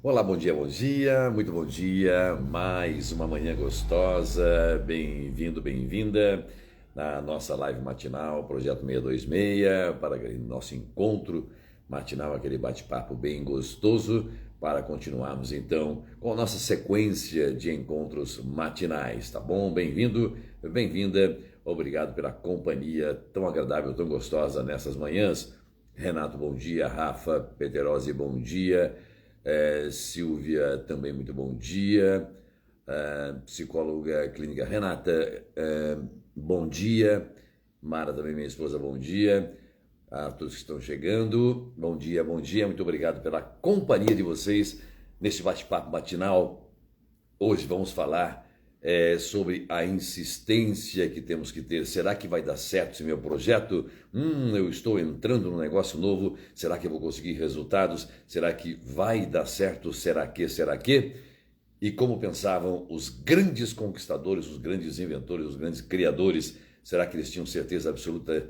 Olá, bom dia, muito bom dia, mais uma manhã gostosa, bem-vindo, bem-vinda na nossa live matinal, Projeto 626, para aquele nosso encontro matinal, aquele bate-papo bem gostoso, para continuarmos então com a nossa sequência de encontros matinais, tá bom? Bem-vindo, bem-vinda, obrigado pela companhia tão agradável, tão gostosa nessas manhãs. Renato, bom dia, Rafa Peterose, bom dia. Silvia, também muito bom dia. Psicóloga clínica Renata, bom dia. Mara, também minha esposa, bom dia. A todos que estão chegando, bom dia, bom dia. Muito obrigado pela companhia de vocês neste bate-papo matinal. Hoje vamos falar sobre a insistência que temos que ter. Será que vai dar certo esse meu projeto? Eu estou entrando num negócio novo. Será que eu vou conseguir resultados? Será que vai dar certo? Será que? Será que? E como pensavam os grandes conquistadores, os grandes inventores, os grandes criadores? Será que eles tinham certeza absoluta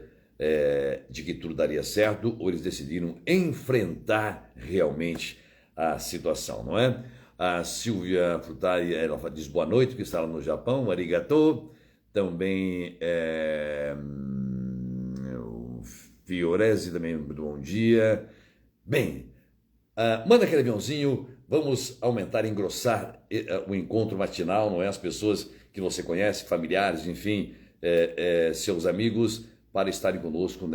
de que tudo daria certo? Ou eles decidiram enfrentar realmente a situação, não é? A Silvia Frutari, ela diz boa noite, que está lá no Japão, arigato. Também o Fiorese, também bom dia. Bem, manda aquele aviãozinho, vamos aumentar, engrossar o encontro matinal, não é? As pessoas que você conhece, familiares, enfim, seus amigos, para estarem conosco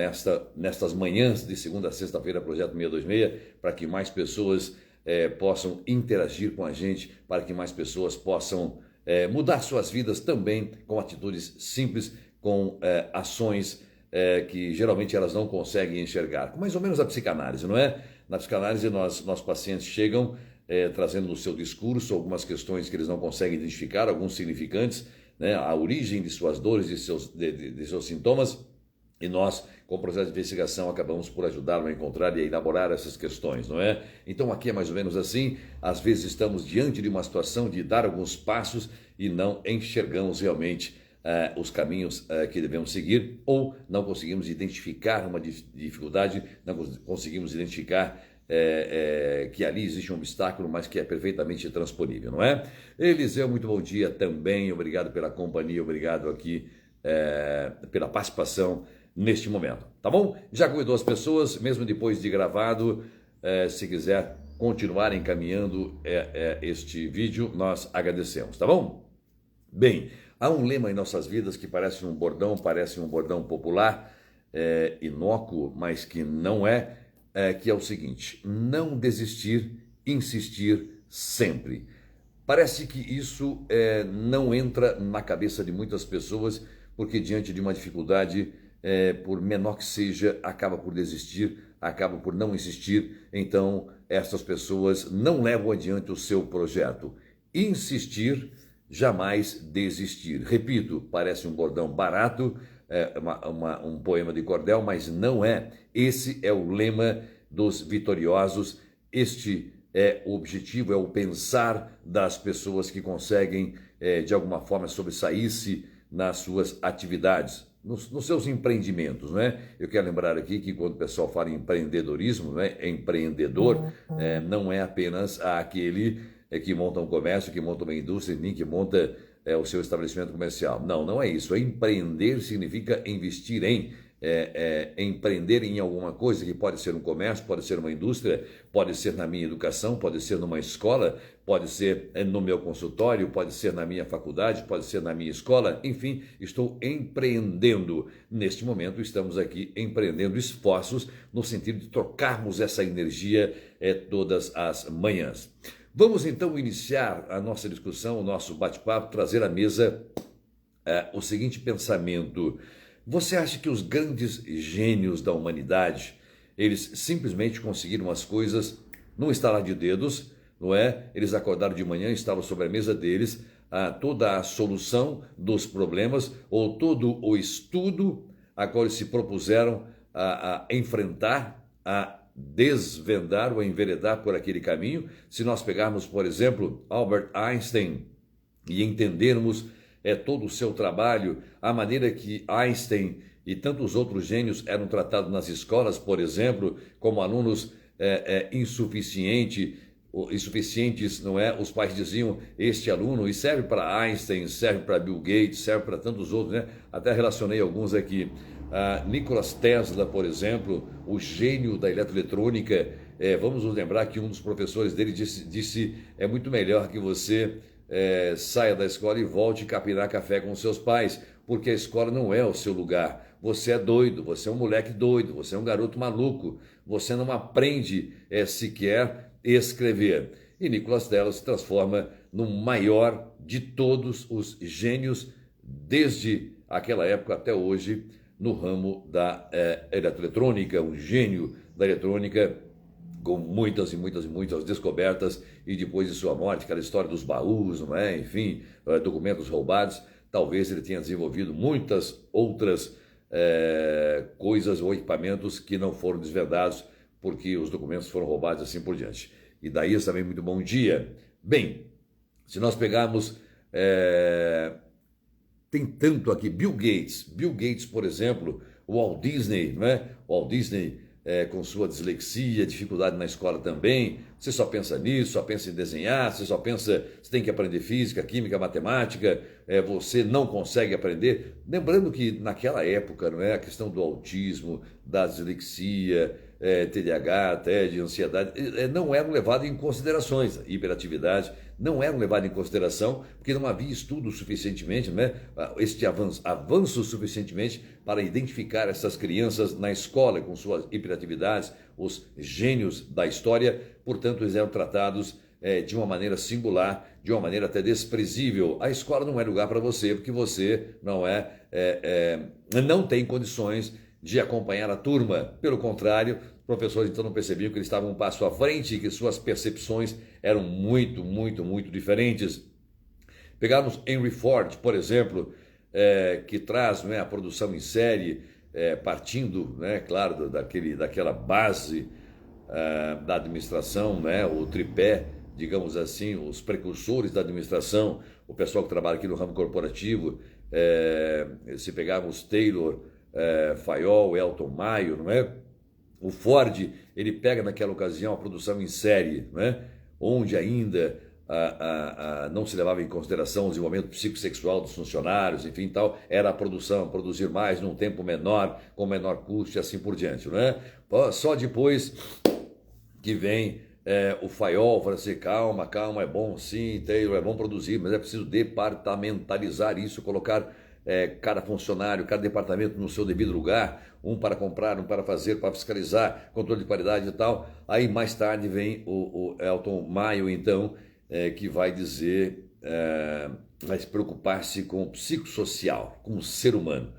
nestas manhãs de segunda a sexta-feira, Projeto 626, para que mais pessoas possam interagir com a gente, para que mais pessoas possam mudar suas vidas também com atitudes simples, com ações que geralmente elas não conseguem enxergar. Mais ou menos a psicanálise, não é? Na psicanálise, nossos pacientes chegam trazendo no seu discurso algumas questões que eles não conseguem identificar, alguns significantes, né? A origem de suas dores, de seus sintomas. E nós, com o processo de investigação, acabamos por ajudá-lo a encontrar e a elaborar essas questões, não é? Então aqui é mais ou menos assim, às vezes estamos diante de uma situação de dar alguns passos e não enxergamos realmente os caminhos que devemos seguir, ou não conseguimos identificar uma dificuldade, não conseguimos identificar que ali existe um obstáculo, mas que é perfeitamente transponível, não é? Eliseu, muito bom dia também, obrigado pela companhia, obrigado aqui pela participação neste momento, tá bom? Já convidou as pessoas, mesmo depois de gravado, se quiser continuar encaminhando este vídeo, nós agradecemos, tá bom? Bem, há um lema em nossas vidas que parece um bordão popular, inócuo, mas que não que é o seguinte: não desistir, insistir sempre. Parece que isso não entra na cabeça de muitas pessoas, porque diante de uma dificuldade, por menor que seja, acaba por desistir, acaba por não insistir. Então, essas pessoas não levam adiante o seu projeto. Insistir, jamais desistir. Repito, parece um bordão barato, um poema de cordel, mas não é. Esse é o lema dos vitoriosos. Este é o objetivo, é o pensar das pessoas que conseguem, de alguma forma, sobressair-se nas suas atividades, nos seus empreendimentos, não é? Eu quero lembrar aqui que quando o pessoal fala em empreendedorismo, não é? Empreendedor não é apenas aquele que monta um comércio, que monta uma indústria, nem que monta o seu estabelecimento comercial. Não, não é isso. Empreender significa investir empreender em alguma coisa, que pode ser um comércio, pode ser uma indústria, pode ser na minha educação, pode ser numa escola, pode ser no meu consultório, pode ser na minha faculdade, pode ser na minha escola, enfim, estou empreendendo. Neste momento estamos aqui empreendendo esforços no sentido de trocarmos essa energia todas as manhãs. Vamos então iniciar a nossa discussão, o nosso bate-papo, trazer à mesa o seguinte pensamento. Você acha que os grandes gênios da humanidade, eles simplesmente conseguiram as coisas num estalar de dedos, não é? Eles acordaram de manhã, estava sobre a mesa deles toda a solução dos problemas, ou todo o estudo a qual eles se propuseram a enfrentar, a desvendar ou a enveredar por aquele caminho. Se nós pegarmos, por exemplo, Albert Einstein e entendermos todo o seu trabalho, a maneira que Einstein e tantos outros gênios eram tratados nas escolas, por exemplo, como alunos insuficientes, insuficientes, não é? Os pais diziam, este aluno, e serve para Einstein, serve para Bill Gates, serve para tantos outros, né? Até relacionei alguns aqui. Nikola Tesla, por exemplo, o gênio da eletroeletrônica, vamos nos lembrar que um dos professores dele disse é muito melhor que você saia da escola e volte a capinar café com seus pais, porque a escola não é o seu lugar. Você é doido, você é um moleque doido, você é um garoto maluco, você não aprende sequer escrever. E Nikola Tesla se transforma no maior de todos os gênios, desde aquela época até hoje, no ramo da eletroeletrônica, um gênio da eletrônica, com muitas e muitas e muitas descobertas, e depois de sua morte, aquela história dos baús, não é? Enfim, documentos roubados, talvez ele tenha desenvolvido muitas outras coisas ou equipamentos que não foram desvendados, porque os documentos foram roubados, assim por diante. E daí também muito bom dia. Bem, se nós pegarmos, tem tanto aqui, Bill Gates, por exemplo, o Walt Disney, não é? O Walt Disney com sua dislexia, dificuldade na escola também, você só pensa nisso, só pensa em desenhar, você tem que aprender física, química, matemática, você não consegue aprender. Lembrando que naquela época, não é, a questão do autismo, da dislexia, TDAH, TED, ansiedade, não eram levados em considerações, hiperatividade, não eram levados em consideração, porque não havia estudo suficientemente, né, este avanço suficientemente para identificar essas crianças na escola com suas hiperatividades, os gênios da história. Portanto, eles eram tratados de uma maneira singular, de uma maneira até desprezível. A escola não é lugar para você, porque você não tem condições de acompanhar a turma. Pelo contrário, os professores então não percebiam que eles estavam um passo à frente e que suas percepções eram muito, muito, muito diferentes. Pegamos Henry Ford, por exemplo, que traz, não é, a produção em série, partindo, né, claro, daquela base da administração, né, o tripé, digamos assim, os precursores da administração, o pessoal que trabalha aqui no ramo corporativo, se pegarmos Taylor, Fayol, Elton Mayo, não é? O Ford, ele pega naquela ocasião a produção em série, não é? Onde ainda não se levava em consideração o desenvolvimento psicossexual dos funcionários, enfim, tal, era a produção, produzir mais num tempo menor, com menor custo e assim por diante, não é? Só depois que vem o Fayol, fala assim, calma, é bom sim, Taylor, é bom produzir, mas é preciso departamentalizar isso, colocar cada funcionário, cada departamento no seu devido lugar, um para comprar, um para fazer, para fiscalizar, controle de qualidade e tal. Aí mais tarde vem o Elton Mayo, então, que vai dizer, vai se preocupar-se com o psicossocial, com o ser humano.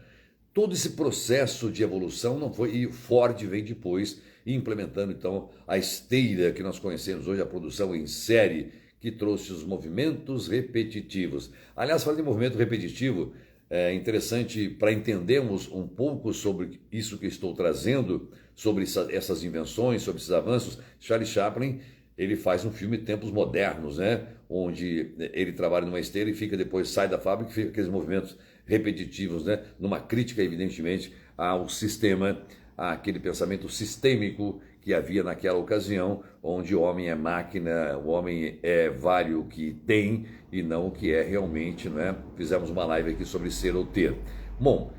Todo esse processo de evolução não foi, e o Ford vem depois, implementando então a esteira que nós conhecemos hoje, a produção em série, que trouxe os movimentos repetitivos. Aliás, falando em movimento repetitivo, é interessante para entendermos um pouco sobre isso que estou trazendo, sobre essas invenções, sobre esses avanços. Charlie Chaplin, ele faz um filme Tempos Modernos, né? Onde ele trabalha numa esteira e depois sai da fábrica e fica aqueles movimentos repetitivos, né? Numa crítica, evidentemente, ao sistema, àquele pensamento sistêmico que havia naquela ocasião, onde o homem é máquina, o homem vale o que tem e não o que é realmente, né? Fizemos uma live aqui sobre ser ou ter. Bom,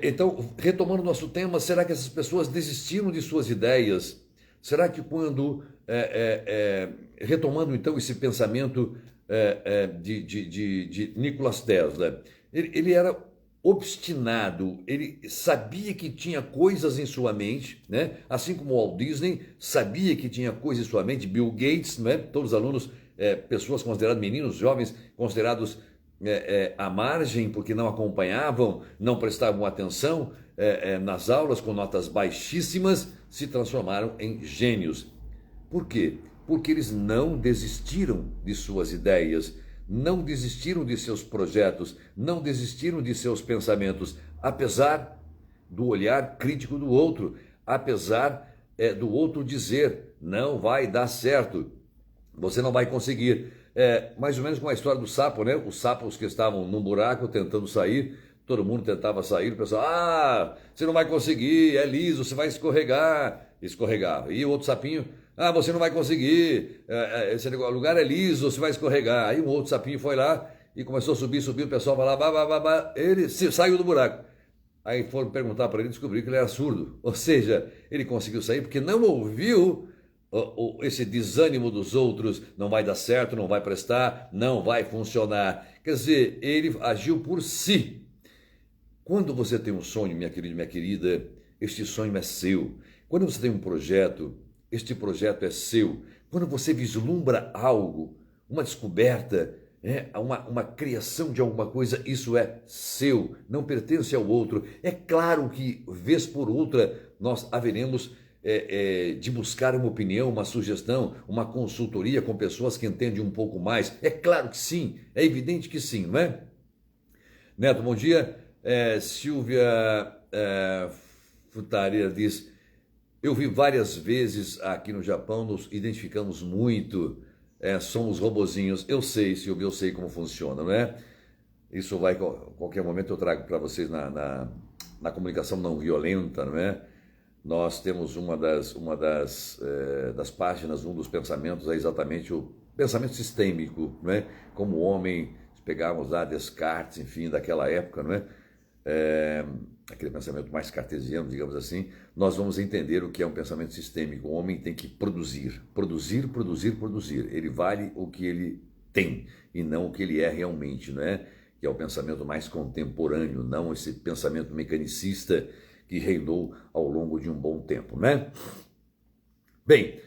então, retomando o nosso tema, será que essas pessoas desistiram de suas ideias? Será que quando, retomando então esse pensamento de Nikola Tesla, ele era obstinado, ele sabia que tinha coisas em sua mente, né? Assim como Walt Disney sabia que tinha coisas em sua mente, Bill Gates, né? Todos os alunos, pessoas consideradas meninos, jovens, considerados à margem porque não acompanhavam, não prestavam atenção nas aulas com notas baixíssimas, se transformaram em gênios. Por quê? Porque eles não desistiram de suas ideias, não desistiram de seus projetos, não desistiram de seus pensamentos, apesar do olhar crítico do outro, apesar do outro dizer, não vai dar certo, você não vai conseguir. Mais ou menos como a história do sapo, né? Os sapos que estavam num buraco tentando sair, todo mundo tentava sair, o pessoal, você não vai conseguir, é liso, você vai escorregar. Escorregava. E o outro sapinho, Ah, você não vai conseguir, esse lugar é liso, você vai escorregar. Aí um outro sapinho foi lá e começou a subir, o pessoal vai lá, ele saiu do buraco. Aí foram perguntar para ele e descobriram que ele era surdo. Ou seja, ele conseguiu sair porque não ouviu esse desânimo dos outros, não vai dar certo, não vai prestar, não vai funcionar. Quer dizer, ele agiu por si. Quando você tem um sonho, minha querida e minha querida, este sonho é seu. Quando você tem um projeto, este projeto é seu. Quando você vislumbra algo, uma descoberta, uma criação de alguma coisa, isso é seu, não pertence ao outro. É claro que, vez por outra, nós haveremos de buscar uma opinião, uma sugestão, uma consultoria com pessoas que entendem um pouco mais. É claro que sim, é evidente que sim, não é? Neto, bom dia. Silvia Futaria diz: eu vi várias vezes aqui no Japão, nos identificamos muito, somos robozinhos. Eu sei, Silvia, eu sei como funciona, não é? Isso vai, qualquer momento eu trago para vocês na comunicação não violenta, não é? Nós temos uma das páginas, um dos pensamentos é exatamente o pensamento sistêmico, não é? Como homem, se pegarmos lá Descartes, enfim, daquela época, não é? Aquele pensamento mais cartesiano, digamos assim, nós vamos entender o que é um pensamento sistêmico. O homem tem que produzir. Ele vale o que ele tem e não o que ele é realmente, não é? Que é o pensamento mais contemporâneo, não esse pensamento mecanicista que reinou ao longo de um bom tempo, né? Bem,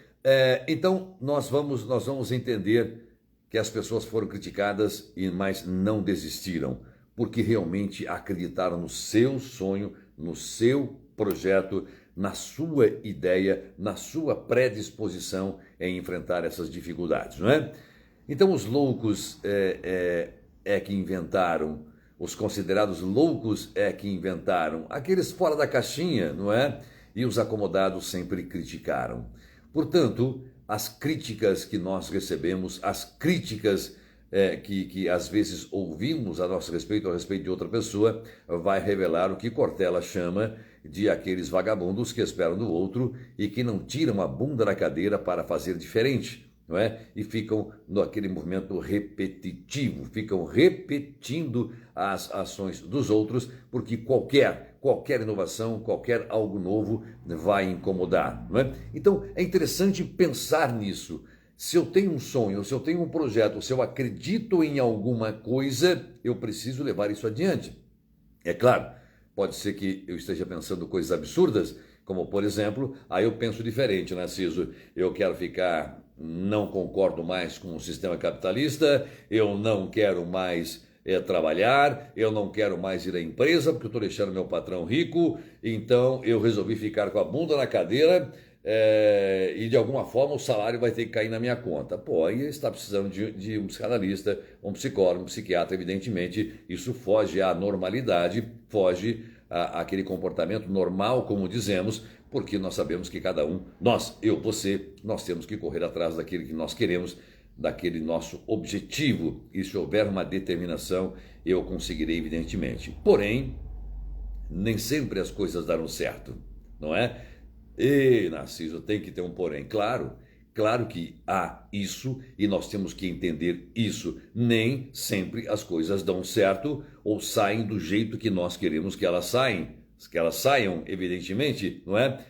então nós vamos entender que as pessoas foram criticadas, mas não desistiram, porque realmente acreditaram no seu sonho, no seu projeto, na sua ideia, na sua predisposição em enfrentar essas dificuldades, não é? Então os loucos que inventaram, os considerados loucos que inventaram, aqueles fora da caixinha, não é? E os acomodados sempre criticaram. Portanto, as críticas que nós recebemos, as críticas que às vezes ouvimos a nosso respeito, ao respeito de outra pessoa, vai revelar o que Cortella chama de aqueles vagabundos que esperam do outro e que não tiram a bunda da cadeira para fazer diferente, não é? E ficam naquele movimento repetitivo, ficam repetindo as ações dos outros, porque qualquer inovação, qualquer algo novo vai incomodar, não é? Então é interessante pensar nisso. Se eu tenho um sonho, se eu tenho um projeto, se eu acredito em alguma coisa, eu preciso levar isso adiante. É claro, pode ser que eu esteja pensando coisas absurdas, como por exemplo, aí eu penso diferente, Narciso, eu quero não concordo mais com o sistema capitalista, eu não quero mais trabalhar, eu não quero mais ir à empresa porque eu estou deixando meu patrão rico, então eu resolvi ficar com a bunda na cadeira e de alguma forma o salário vai ter que cair na minha conta. Pô, aí está precisando de um psicanalista, um psicólogo, um psiquiatra, evidentemente, isso foge à normalidade, foge àquele comportamento normal, como dizemos, porque nós sabemos que cada um, nós, eu, você, nós temos que correr atrás daquilo que nós queremos, daquele nosso objetivo, e se houver uma determinação, eu conseguirei, evidentemente. Porém, nem sempre as coisas darão certo, não é? E, Narciso, tem que ter um porém. Claro que há isso e nós temos que entender isso. Nem sempre as coisas dão certo ou saem do jeito que nós queremos que elas saiam, evidentemente, não é?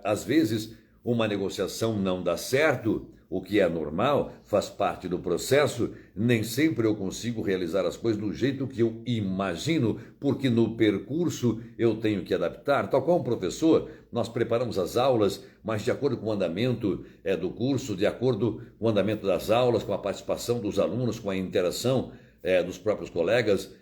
Às vezes, uma negociação não dá certo, o que é normal, faz parte do processo, nem sempre eu consigo realizar as coisas do jeito que eu imagino, porque no percurso eu tenho que adaptar. Tal qual um professor, nós preparamos as aulas, mas de acordo com o andamento do curso, de acordo com o andamento das aulas, com a participação dos alunos, com a interação dos próprios colegas,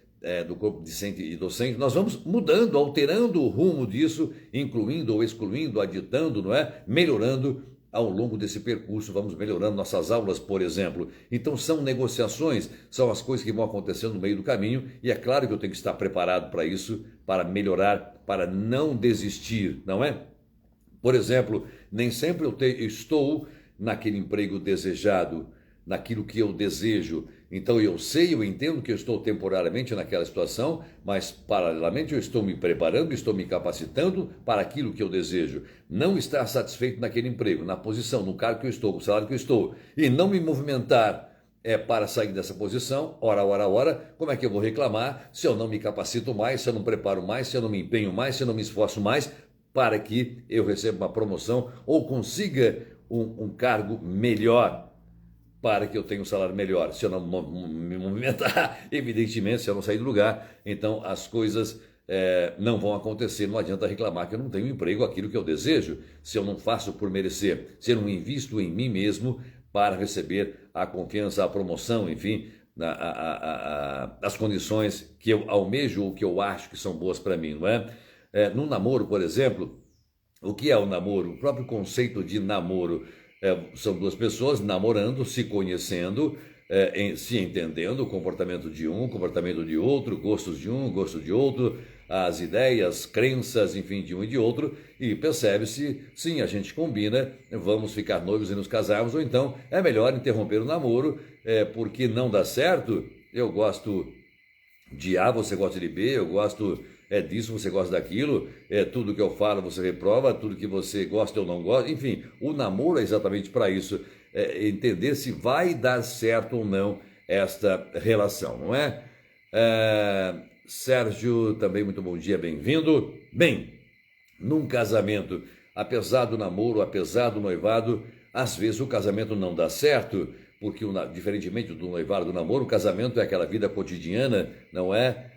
do corpo discente e docente, nós vamos mudando, alterando o rumo disso, incluindo ou excluindo, aditando, não é? Melhorando ao longo desse percurso, vamos melhorando nossas aulas, por exemplo. Então são negociações, são as coisas que vão acontecendo no meio do caminho, e é claro que eu tenho que estar preparado para isso, para melhorar, para não desistir, não é? Por exemplo, nem sempre eu estou naquele emprego desejado, naquilo que eu desejo. Então eu sei, eu entendo que eu estou temporariamente naquela situação, mas paralelamente eu estou me preparando, estou me capacitando para aquilo que eu desejo. Não estar satisfeito naquele emprego, na posição, no cargo que eu estou, com o salário que eu estou, e não me movimentar para sair dessa posição, ora, como é que eu vou reclamar se eu não me capacito mais, se eu não preparo mais, se eu não me empenho mais, se eu não me esforço mais para que eu receba uma promoção ou consiga um cargo melhor, para que eu tenha um salário melhor. Se eu não me movimentar, evidentemente, se eu não sair do lugar, então as coisas não vão acontecer. Não adianta reclamar que eu não tenho emprego, aquilo que eu desejo, se eu não faço por merecer, se eu não invisto em mim mesmo para receber a confiança, a promoção, enfim, as condições que eu almejo ou que eu acho que são boas para mim, não é? No namoro, por exemplo, o que é o namoro? O próprio conceito de namoro são duas pessoas namorando, se conhecendo, se entendendo, o comportamento de um, o comportamento de outro, gostos de um, gosto de outro, as ideias, crenças, enfim, de um e de outro, e percebe-se, sim, a gente combina, vamos ficar noivos e nos casarmos, ou então é melhor interromper o namoro, porque não dá certo, eu gosto de A, você gosta de B, eu gosto disso, você gosta daquilo, tudo que eu falo você reprova, tudo que você gosta eu não gosto, enfim, o namoro é exatamente para isso, entender se vai dar certo ou não esta relação, não é? Sérgio, também muito bom dia, bem-vindo. Bem, num casamento, apesar do namoro, apesar do noivado, às vezes o casamento não dá certo, porque diferentemente do noivado, do namoro, o casamento é aquela vida cotidiana, não é?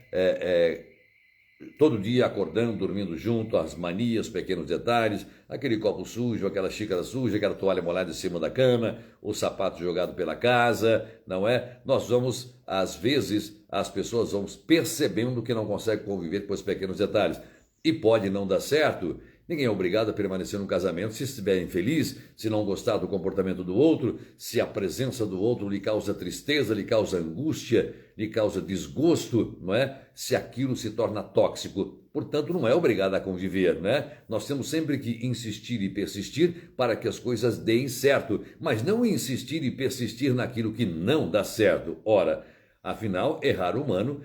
Todo dia acordando, dormindo junto, as manias, pequenos detalhes, aquele copo sujo, aquela xícara suja, aquela toalha molhada em cima da cama, o sapato jogado pela casa, não é? Nós vamos, às vezes, as pessoas vão percebendo que não conseguem conviver com os pequenos detalhes. E pode não dar certo. Ninguém é obrigado a permanecer num casamento se estiver infeliz, se não gostar do comportamento do outro, se a presença do outro lhe causa tristeza, lhe causa angústia, lhe causa desgosto, não é? Se aquilo se torna tóxico. Portanto, não é obrigado a conviver, né? Nós temos sempre que insistir e persistir para que as coisas deem certo, mas não insistir e persistir naquilo que não dá certo. Ora, afinal, errar humano,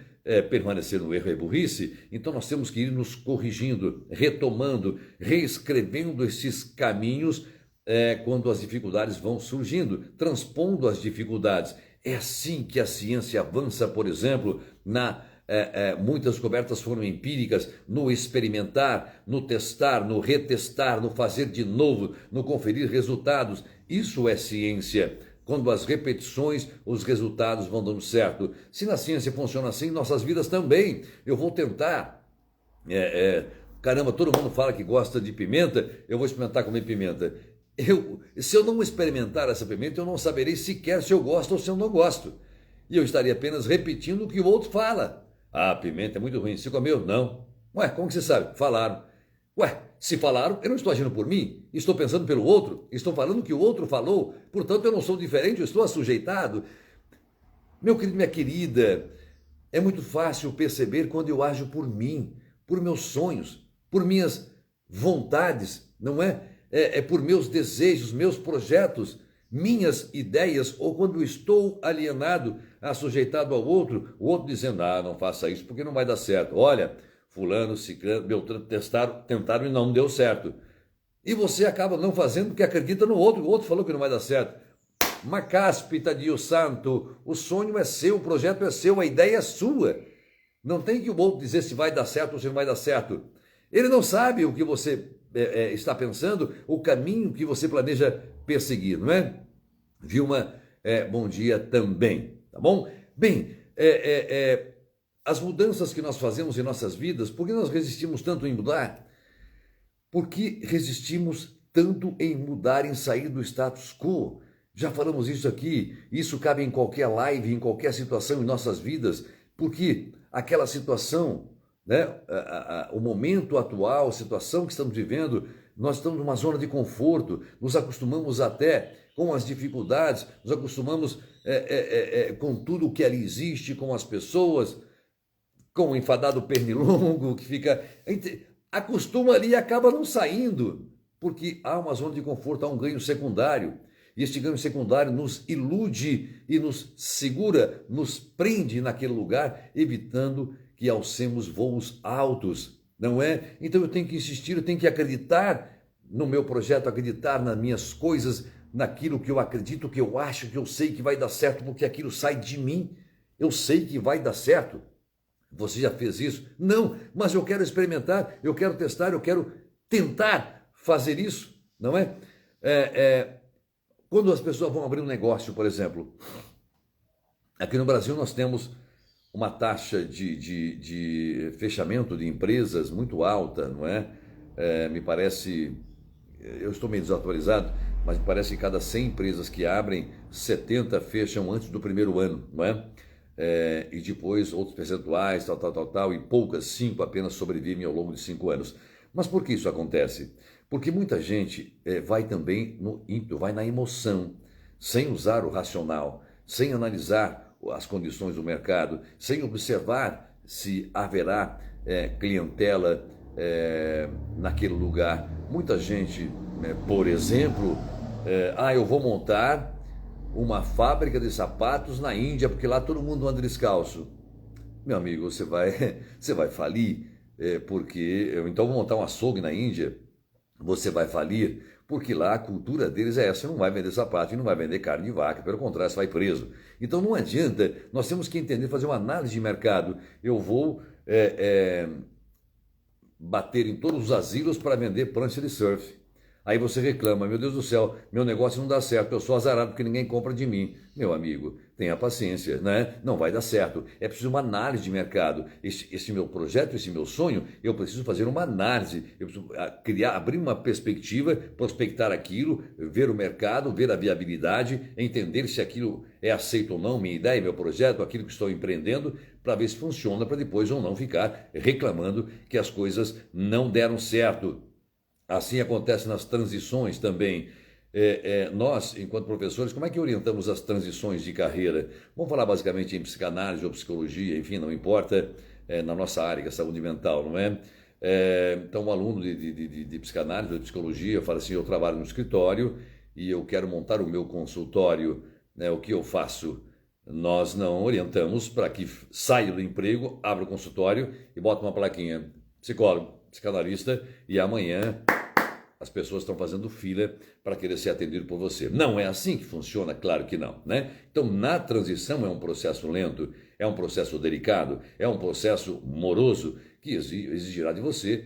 permanecer no erro é burrice, então nós temos que ir nos corrigindo, retomando, reescrevendo esses caminhos quando as dificuldades vão surgindo, transpondo as dificuldades. É assim que a ciência avança, por exemplo, muitas descobertas foram empíricas, no experimentar, no testar, no retestar, no fazer de novo, no conferir resultados. Isso é ciência. Quando as repetições, os resultados vão dando certo. Se na ciência funciona assim, nossas vidas também. Eu vou tentar. Caramba, todo mundo fala que gosta de pimenta, eu vou experimentar comer pimenta. Se eu não experimentar essa pimenta, eu não saberei sequer se eu gosto ou se eu não gosto. E eu estaria apenas repetindo o que o outro fala. Ah, pimenta é muito ruim. Você comeu? Não. Ué, como que você sabe? Falaram. Ué, se falaram, eu não estou agindo por mim, estou pensando pelo outro, estou falando o que o outro falou, portanto eu não sou diferente, eu estou assujeitado. Meu querido, minha querida, é muito fácil perceber quando eu ajo por mim, por meus sonhos, por minhas vontades, não é? É por meus desejos, meus projetos, minhas ideias, ou quando eu estou alienado, assujeitado ao outro, o outro dizendo, não faça isso porque não vai dar certo. Olha, fulano, ciclano, Beltrano tentaram e não deu certo. E você acaba não fazendo porque acredita no outro, o outro falou que não vai dar certo. Ma caspita, Dio santo, o sonho é seu, o projeto é seu, a ideia é sua. Não tem que o outro dizer se vai dar certo ou se não vai dar certo. Ele não sabe o que você está pensando, o caminho que você planeja perseguir, não é? Vilma, bom dia também, tá bom? Bem, as mudanças que nós fazemos em nossas vidas, por que nós resistimos tanto em mudar? Por que resistimos tanto em mudar, em sair do status quo? Já falamos isso aqui, isso cabe em qualquer live, em qualquer situação em nossas vidas, porque aquela situação, né, o momento atual, a situação que estamos vivendo, nós estamos numa zona de conforto, nos acostumamos até com as dificuldades, nos acostumamos com tudo o que ali existe, com as pessoas, com o enfadado pernilongo que fica... acostuma ali e acaba não saindo, porque há uma zona de conforto, há um ganho secundário. E este ganho secundário nos ilude e nos segura, nos prende naquele lugar, evitando que alcemos voos altos, não é? Então eu tenho que insistir, eu tenho que acreditar no meu projeto, acreditar nas minhas coisas, naquilo que eu acredito, que eu acho, que eu sei que vai dar certo, porque aquilo sai de mim. Eu sei que vai dar certo. Você já fez isso? Não, mas eu quero experimentar, eu quero testar, eu quero tentar fazer isso, não é? Quando as pessoas vão abrir um negócio, por exemplo, aqui no Brasil nós temos uma taxa de fechamento de empresas muito alta, não é? Me parece, eu estou meio desatualizado, mas me parece que cada 100 empresas que abrem, 70 fecham antes do primeiro ano, não é? E depois outros percentuais, tal, e poucas, 5 apenas sobrevivem ao longo de 5 anos. Mas por que isso acontece? Porque muita gente vai também no ímpeto, vai na emoção, sem usar o racional, sem analisar as condições do mercado, sem observar se haverá clientela naquele lugar. Muita gente, por exemplo, eu vou montar uma fábrica de sapatos na Índia, porque lá todo mundo anda descalço. Meu amigo, você vai falir, porque então vou montar um açougue na Índia, você vai falir, porque lá a cultura deles é essa, você não vai vender sapato e não vai vender carne de vaca, pelo contrário, você vai preso. Então não adianta, nós temos que entender, fazer uma análise de mercado. Eu vou bater em todos os asilos para vender prancha de surf. Aí você reclama, meu Deus do céu, meu negócio não dá certo, eu sou azarado porque ninguém compra de mim. Meu amigo, tenha paciência, né? Não vai dar certo. É preciso uma análise de mercado. Esse meu projeto, esse meu sonho, eu preciso fazer uma análise. Eu preciso abrir uma perspectiva, prospectar aquilo, ver o mercado, ver a viabilidade, entender se aquilo é aceito ou não, minha ideia, meu projeto, aquilo que estou empreendendo, para ver se funciona, para depois ou não ficar reclamando que as coisas não deram certo. Assim acontece nas transições também. Nós, enquanto professores, como é que orientamos as transições de carreira? Vamos falar basicamente em psicanálise ou psicologia, enfim, não importa, na nossa área, que é saúde mental, não é? Então, um aluno de psicanálise ou de psicologia fala assim, eu trabalho no escritório e eu quero montar o meu consultório, né? O que eu faço? Nós não orientamos para que saia do emprego, abra o consultório e bota uma plaquinha, psicólogo, psicanalista, e amanhã as pessoas estão fazendo fila para querer ser atendido por você. Não é assim que funciona? Claro que não, né? Então, na transição é um processo lento, é um processo delicado, é um processo moroso que exigirá de você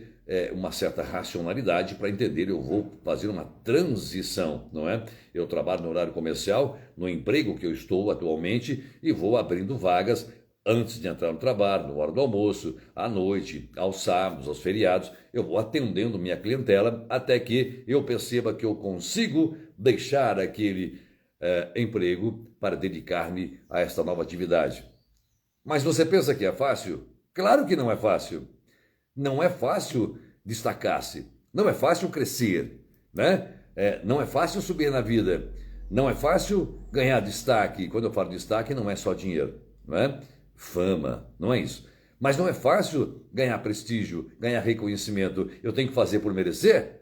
uma certa racionalidade para entender, eu vou fazer uma transição, não é? Eu trabalho no horário comercial, no emprego que eu estou atualmente e vou abrindo vagas antes de entrar no trabalho, na hora do almoço, à noite, aos sábados, aos feriados, eu vou atendendo minha clientela até que eu perceba que eu consigo deixar aquele emprego para dedicar-me a esta nova atividade. Mas você pensa que é fácil? Claro que não é fácil. Não é fácil destacar-se, não é fácil crescer, né? Não é fácil subir na vida, não é fácil ganhar destaque. Quando eu falo destaque, não é só dinheiro, não é? Fama, não é isso. Mas não é fácil ganhar prestígio, ganhar reconhecimento. Eu tenho que fazer por merecer,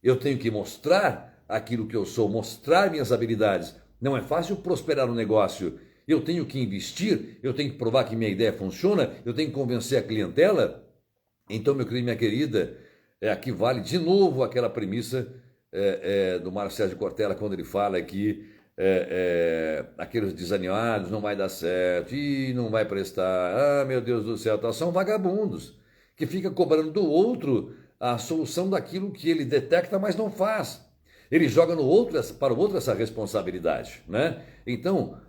eu tenho que mostrar aquilo que eu sou, mostrar minhas habilidades. Não é fácil prosperar no negócio. Eu tenho que investir, eu tenho que provar que minha ideia funciona, eu tenho que convencer a clientela. Então, meu querido e minha querida, aqui vale de novo aquela premissa do Mário Sérgio Cortella, quando ele fala que aqueles desanimados, não vai dar certo, e não vai prestar, meu Deus do céu, são vagabundos, que fica cobrando do outro a solução daquilo que ele detecta, mas não faz. Ele joga para o outro essa responsabilidade, né? Então,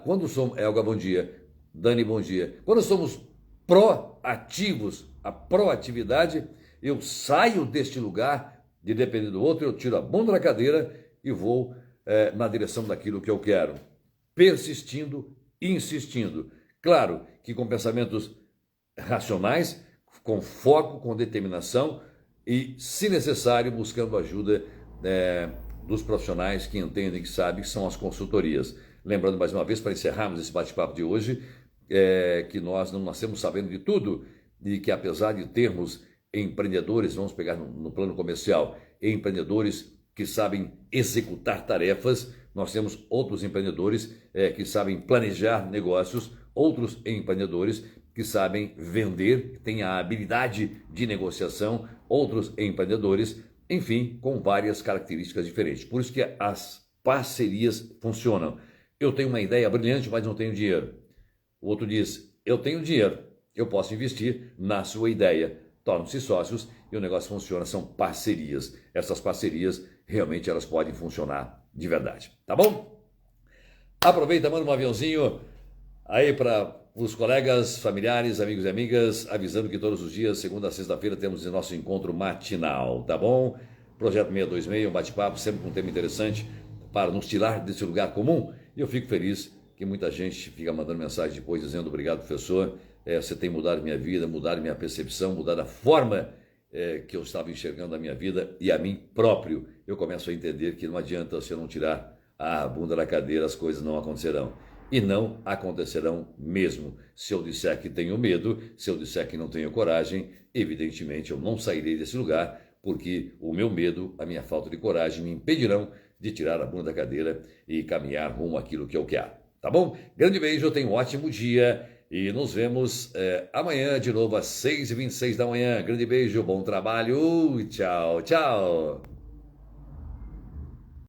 quando somos, Elga, bom dia, Dani, bom dia, quando somos proativos, a proatividade, eu saio deste lugar de depender do outro, eu tiro a bunda da cadeira e vou na direção daquilo que eu quero, persistindo, insistindo. Claro que com pensamentos racionais, com foco, com determinação e, se necessário, buscando ajuda dos profissionais que entendem, que sabem, que são as consultorias. Lembrando mais uma vez, para encerrarmos esse bate-papo de hoje, que nós não nascemos sabendo de tudo e que, apesar de termos empreendedores, vamos pegar no plano comercial, empreendedores que sabem executar tarefas, nós temos outros empreendedores que sabem planejar negócios, outros empreendedores que sabem vender, têm a habilidade de negociação, outros empreendedores, enfim, com várias características diferentes. Por isso que as parcerias funcionam. Eu tenho uma ideia brilhante, mas não tenho dinheiro. O outro diz, eu tenho dinheiro, eu posso investir na sua ideia. Tornam-se sócios e o negócio funciona, são parcerias. Essas parcerias, realmente, elas podem funcionar de verdade. Tá bom? Aproveita, manda um aviãozinho aí para os colegas, familiares, amigos e amigas, avisando que todos os dias, segunda a sexta-feira, temos o nosso encontro matinal, tá bom? Projeto 626, um bate-papo, sempre com um tema interessante para nos tirar desse lugar comum. E eu fico feliz que muita gente fica mandando mensagem depois dizendo obrigado, professor, você tem mudado minha vida, mudado minha percepção, mudado a forma que eu estava enxergando a minha vida e a mim próprio. Eu começo a entender que não adianta se eu não tirar a bunda da cadeira, as coisas não acontecerão. E não acontecerão mesmo. Se eu disser que tenho medo, se eu disser que não tenho coragem, evidentemente eu não sairei desse lugar, porque o meu medo, a minha falta de coragem me impedirão de tirar a bunda da cadeira e caminhar rumo àquilo que eu quero. Tá bom? Grande beijo, tenha um ótimo dia e nos vemos amanhã de novo às 6h26 da manhã. Grande beijo, bom trabalho, tchau, tchau.